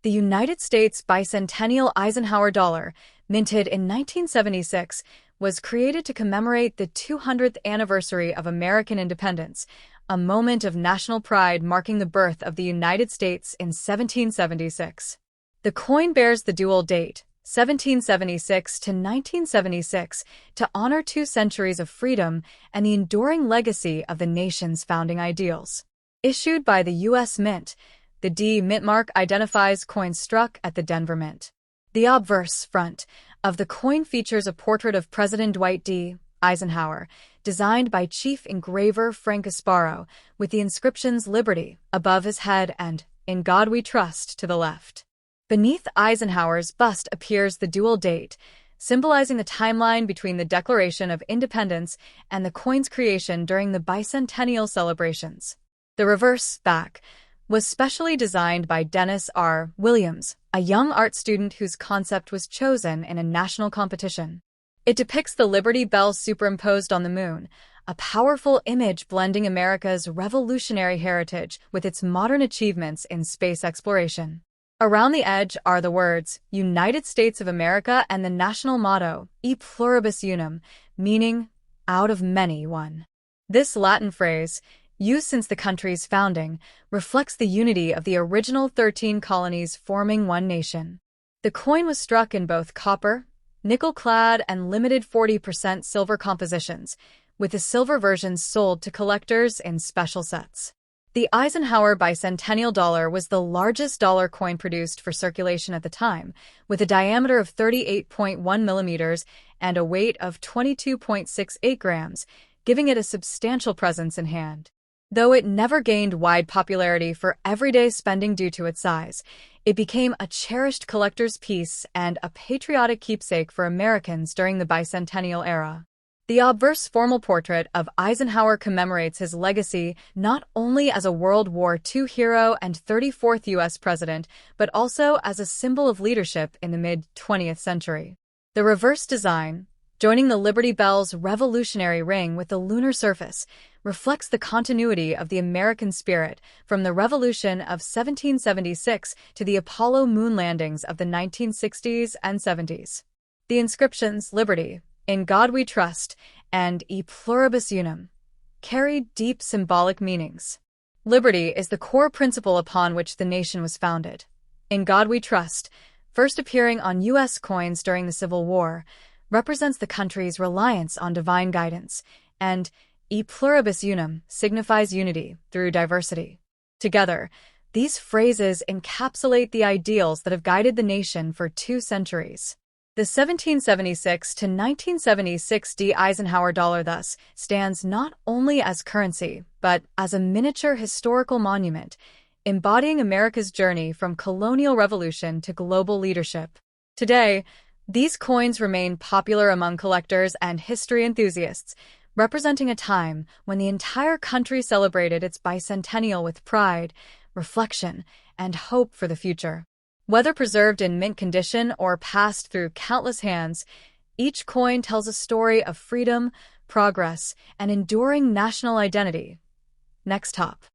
The United States Bicentennial Eisenhower dollar, minted in 1976, was created to commemorate the 200th anniversary of American independence, a moment of national pride marking the birth of the United States in 1776. The coin bears the dual date, 1776 to 1976, to honor 2 centuries of freedom and the enduring legacy of the nation's founding ideals. Issued by the U.S. Mint, the D Mint mark identifies coins struck at the Denver Mint. The obverse front of the coin features a portrait of President Dwight D. Eisenhower, designed by chief engraver Frank Asparo, with the inscriptions Liberty above his head and In God We Trust to the left. Beneath Eisenhower's bust appears the dual date, symbolizing the timeline between the Declaration of Independence and the coin's creation during the bicentennial celebrations. The reverse back was specially designed by Dennis R. Williams, a young art student whose concept was chosen in a national competition. It depicts the Liberty Bell superimposed on the moon, a powerful image blending America's revolutionary heritage with its modern achievements in space exploration. Around the edge are the words, United States of America, and the national motto, E pluribus unum, meaning, out of many, one. This Latin phrase, used since the country's founding, reflects the unity of the original 13 colonies forming one nation. The coin was struck in both copper, nickel-clad, and limited 40% silver compositions, with the silver versions sold to collectors in special sets. The Eisenhower Bicentennial dollar was the largest dollar coin produced for circulation at the time, with a diameter of 38.1 millimeters and a weight of 22.68 grams, giving it a substantial presence in hand. Though it never gained wide popularity for everyday spending due to its size, it became a cherished collector's piece and a patriotic keepsake for Americans during the bicentennial era. The obverse formal portrait of Eisenhower commemorates his legacy not only as a World War II hero and 34th U.S. president, but also as a symbol of leadership in the mid-20th century. The reverse design, joining the Liberty Bell's revolutionary ring with the lunar surface, reflects the continuity of the American spirit from the Revolution of 1776 to the Apollo moon landings of the 1960s and 70s. The inscriptions Liberty, In God We Trust, and E pluribus unum carry deep symbolic meanings. Liberty is the core principle upon which the nation was founded. In God We Trust, first appearing on U.S. coins during the Civil War, represents the country's reliance on divine guidance, and E pluribus unum signifies unity through diversity. Together, these phrases encapsulate the ideals that have guided the nation for 2 centuries. The 1776 to 1976 D. Eisenhower dollar thus stands not only as currency, but as a miniature historical monument, embodying America's journey from colonial revolution to global leadership. Today, these coins remain popular among collectors and history enthusiasts, representing a time when the entire country celebrated its bicentennial with pride, reflection, and hope for the future. Whether preserved in mint condition or passed through countless hands, each coin tells a story of freedom, progress, and enduring national identity. Next top.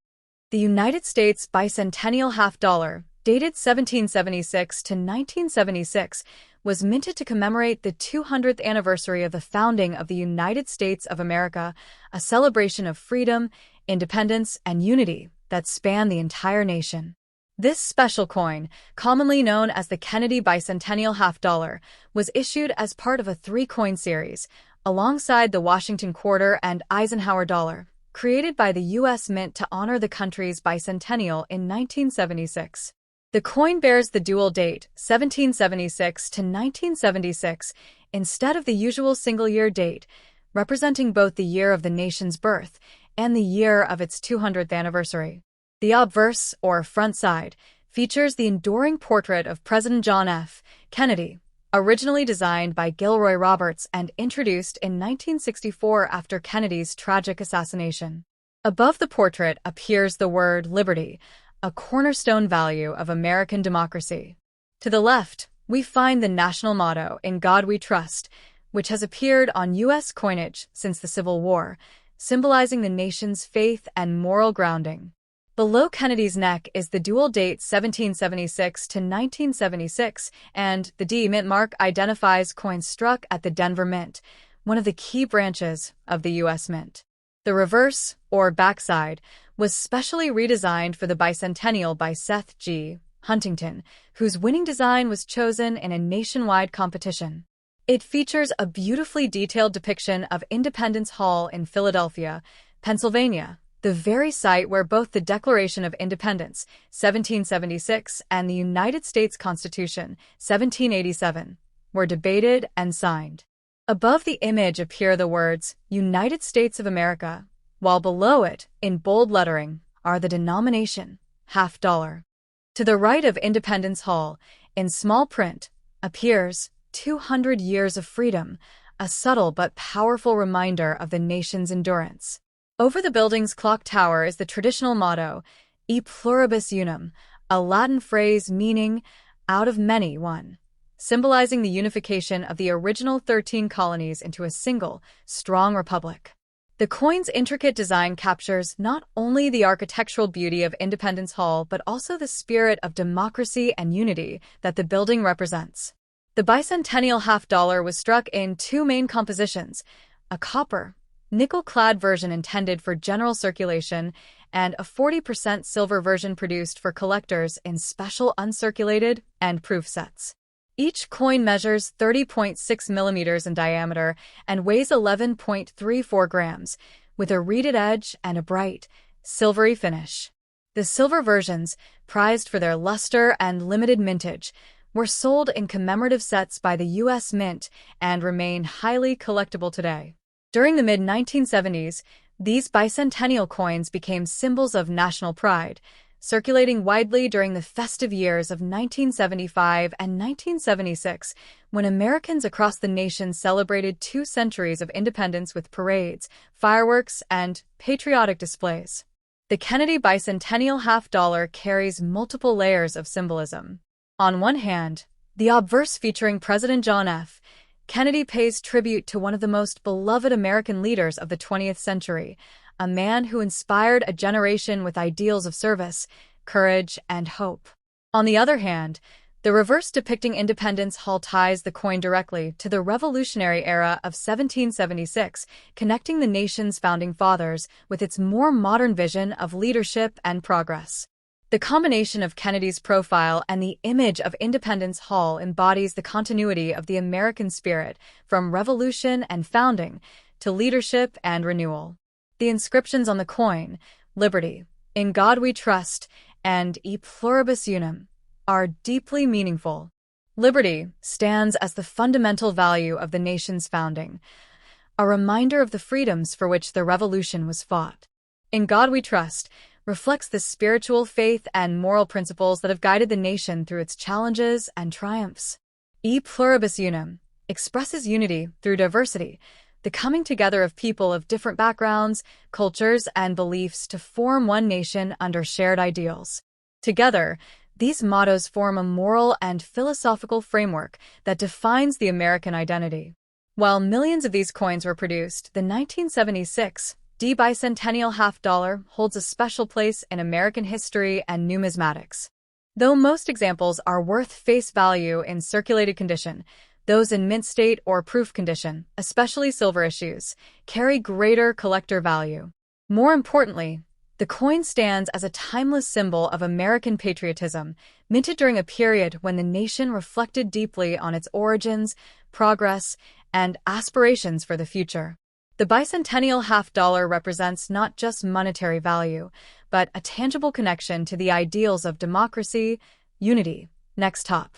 The United States Bicentennial half dollar, dated 1776 to 1976, was minted to commemorate the 200th anniversary of the founding of the United States of America, a celebration of freedom, independence, and unity that spanned the entire nation. This special coin, commonly known as the Kennedy Bicentennial half dollar, was issued as part of a 3-coin series, alongside the Washington quarter and Eisenhower dollar, created by the U.S. Mint to honor the country's bicentennial in 1976. The coin bears the dual date, 1776 to 1976, instead of the usual single-year date, representing both the year of the nation's birth and the year of its 200th anniversary. The obverse, or front side, features the enduring portrait of President John F. Kennedy, originally designed by Gilroy Roberts and introduced in 1964 after Kennedy's tragic assassination. Above the portrait appears the word Liberty, a cornerstone value of American democracy. To the left, we find the national motto, In God We Trust, which has appeared on U.S. coinage since the Civil War, symbolizing the nation's faith and moral grounding. Below Kennedy's neck is the dual date 1776 to 1976, and the D mint mark identifies coins struck at the Denver Mint, one of the key branches of the U.S. Mint. The reverse, or backside, was specially redesigned for the Bicentennial by Seth G. Huntington, whose winning design was chosen in a nationwide competition. It features a beautifully detailed depiction of Independence Hall in Philadelphia, Pennsylvania, the very site where both the Declaration of Independence, 1776, and the United States Constitution, 1787, were debated and signed. Above the image appear the words, United States of America, while below it, in bold lettering, are the denomination, $50. To the right of Independence Hall, in small print, appears 200 Years of Freedom, a subtle but powerful reminder of the nation's endurance. Over the building's clock tower is the traditional motto, E pluribus unum, a Latin phrase meaning, out of many, one, symbolizing the unification of the original 13 colonies into a single, strong republic. The coin's intricate design captures not only the architectural beauty of Independence Hall but also the spirit of democracy and unity that the building represents. The Bicentennial $50 was struck in two main compositions, a copper, nickel-clad version intended for general circulation and a 40% silver version produced for collectors in special uncirculated and proof sets. Each coin measures 30.6 millimeters in diameter and weighs 11.34 grams, with a reeded edge and a bright, silvery finish. The silver versions, prized for their luster and limited mintage, were sold in commemorative sets by the U.S. Mint and remain highly collectible today. During the mid-1970s, these bicentennial coins became symbols of national pride, circulating widely during the festive years of 1975 and 1976, when Americans across the nation celebrated 2 centuries of independence with parades, fireworks, and patriotic displays. The Kennedy Bicentennial $50 carries multiple layers of symbolism. On one hand, the obverse featuring President John F. Kennedy pays tribute to one of the most beloved American leaders of the 20th century, a man who inspired a generation with ideals of service, courage, and hope. On the other hand, the reverse depicting Independence Hall ties the coin directly to the Revolutionary era of 1776, connecting the nation's founding fathers with its more modern vision of leadership and progress. The combination of Kennedy's profile and the image of Independence Hall embodies the continuity of the American spirit, from revolution and founding to leadership and renewal. The inscriptions on the coin, Liberty, In God We Trust, and E Pluribus Unum, are deeply meaningful. Liberty stands as the fundamental value of the nation's founding, a reminder of the freedoms for which the revolution was fought. In God We Trust reflects the spiritual faith and moral principles that have guided the nation through its challenges and triumphs. E Pluribus Unum expresses unity through diversity, the coming together of people of different backgrounds, cultures, and beliefs to form one nation under shared ideals. Together, these mottos form a moral and philosophical framework that defines the American identity. While millions of these coins were produced, the 1976 D Bicentennial $50 holds a special place in American history and numismatics. Though most examples are worth face value in circulated condition, those in mint state or proof condition, especially silver issues, carry greater collector value. More importantly, the coin stands as a timeless symbol of American patriotism, minted during a period when the nation reflected deeply on its origins, progress, and aspirations for the future. The Bicentennial $50 represents not just monetary value, but a tangible connection to the ideals of democracy, unity. Next top.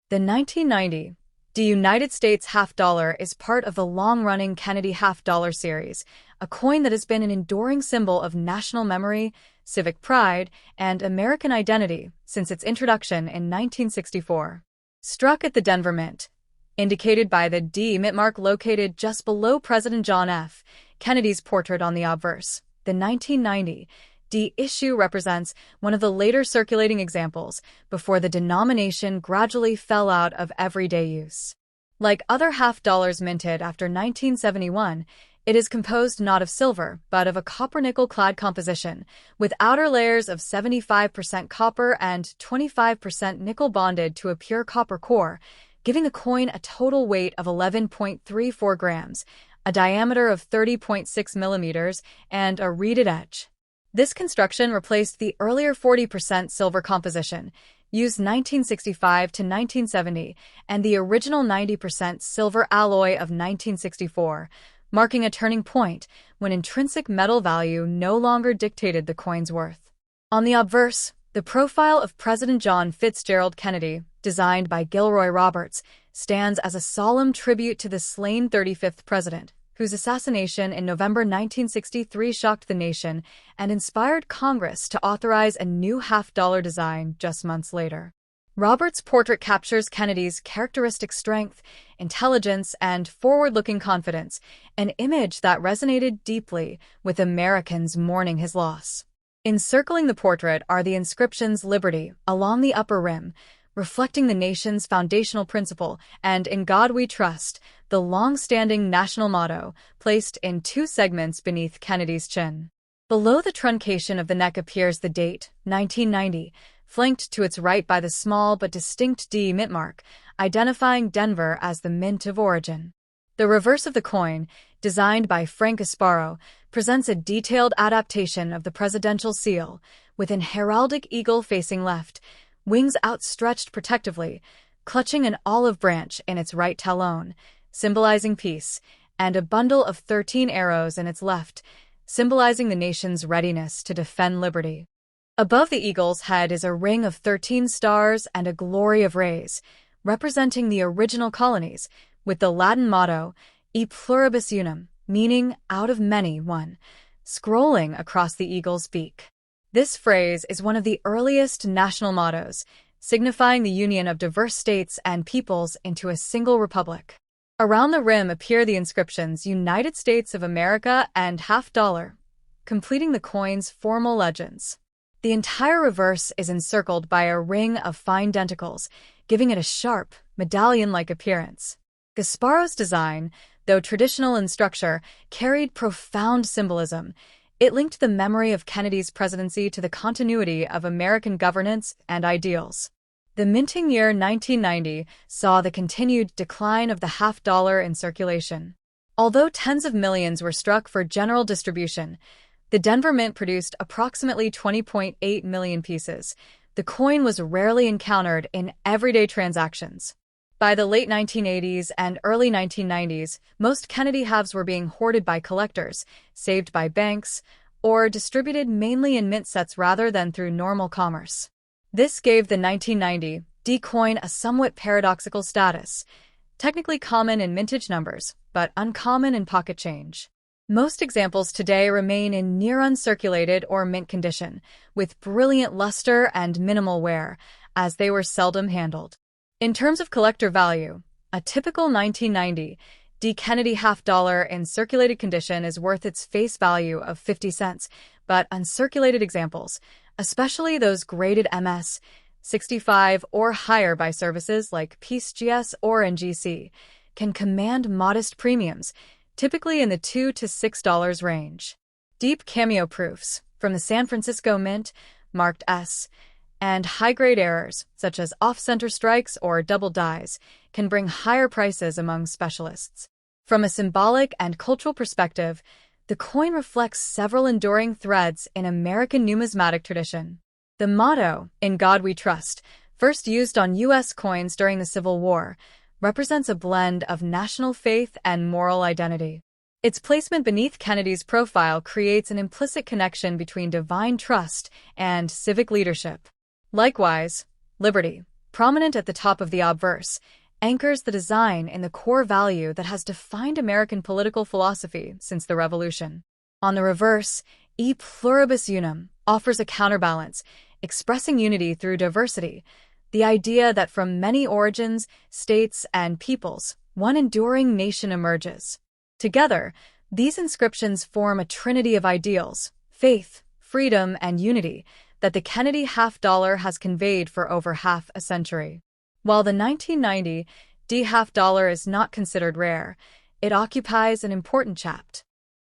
The 1990 D United States $50 is part of the long-running Kennedy $50 series, a coin that has been an enduring symbol of national memory, civic pride, and American identity since its introduction in 1964. Struck at the Denver Mint, indicated by the D mint mark located just below President John F. Kennedy's portrait on the obverse, the 1990 D issue represents one of the later circulating examples before the denomination gradually fell out of everyday use. Like other $50 minted after 1971, It is composed not of silver, but of a copper-nickel-clad composition, with outer layers of 75% copper and 25% nickel bonded to a pure copper core, giving the coin a total weight of 11.34 grams, a diameter of 30.6 millimeters, and a reeded edge. This construction replaced the earlier 40% silver composition, used 1965 to 1970, and the original 90% silver alloy of 1964, marking a turning point when intrinsic metal value no longer dictated the coin's worth. On the obverse, the profile of President John Fitzgerald Kennedy, designed by Gilroy Roberts, stands as a solemn tribute to the slain 35th president, whose assassination in November 1963 shocked the nation and inspired Congress to authorize a new half-dollar design just months later. Roberts' portrait captures Kennedy's characteristic strength, intelligence, and forward-looking confidence, an image that resonated deeply with Americans mourning his loss. Encircling the portrait are the inscriptions "Liberty" along the upper rim, reflecting the nation's foundational principle, and "In God We Trust," the long-standing national motto, placed in two segments beneath Kennedy's chin. Below the truncation of the neck appears the date, 1990, flanked to its right by the small but distinct D mint mark, identifying Denver as the mint of origin. The reverse of the coin, designed by Frank Gasparo, presents a detailed adaptation of the presidential seal, with an heraldic eagle facing left, wings outstretched protectively, clutching an olive branch in its right talon, symbolizing peace, and a bundle of 13 arrows in its left, symbolizing the nation's readiness to defend liberty. Above the eagle's head is a ring of 13 stars and a glory of rays, representing the original colonies, with the Latin motto, E pluribus unum, meaning out of many one, scrolling across the eagle's beak. This phrase is one of the earliest national mottos, signifying the union of diverse states and peoples into a single republic. Around the rim appear the inscriptions United States of America and $50, completing the coin's formal legends. The entire reverse is encircled by a ring of fine denticles, giving it a sharp, medallion-like appearance. Gasparo's design, though traditional in structure, carried profound symbolism. It linked the memory of Kennedy's presidency to the continuity of American governance and ideals. The minting year 1990 saw the continued decline of the half-dollar in circulation. Although tens of millions were struck for general distribution, the Denver Mint produced approximately 20.8 million pieces. The coin was rarely encountered in everyday transactions. By the late 1980s and early 1990s, most Kennedy halves were being hoarded by collectors, saved by banks, or distributed mainly in mint sets rather than through normal commerce. This gave the 1990 D coin a somewhat paradoxical status, technically common in mintage numbers, but uncommon in pocket change. Most examples today remain in near uncirculated or mint condition, with brilliant luster and minimal wear, as they were seldom handled. In terms of collector value, a typical 1990 D Kennedy half-dollar in circulated condition is worth its face value of 50 cents, but uncirculated examples, especially those graded MS, 65 or higher by services like PCGS or NGC, can command modest premiums, typically in the $2 to $6 range. Deep cameo proofs, from the San Francisco Mint, marked S, and high-grade errors, such as off-center strikes or double dies, can bring higher prices among specialists. From a symbolic and cultural perspective, the coin reflects several enduring threads in American numismatic tradition. The motto, "In God We Trust," first used on U.S. coins during the Civil War, represents a blend of national faith and moral identity. Its placement beneath Kennedy's profile creates an implicit connection between divine trust and civic leadership. Likewise, liberty, prominent at the top of the obverse, anchors the design in the core value that has defined American political philosophy since the Revolution. On the reverse, E pluribus unum offers a counterbalance, expressing unity through diversity, the idea that from many origins, states, and peoples, one enduring nation emerges. Together, these inscriptions form a trinity of ideals, faith, freedom, and unity that the Kennedy half-dollar has conveyed for over half a century. While the 1990 D half-dollar is not considered rare, it occupies an important chapter.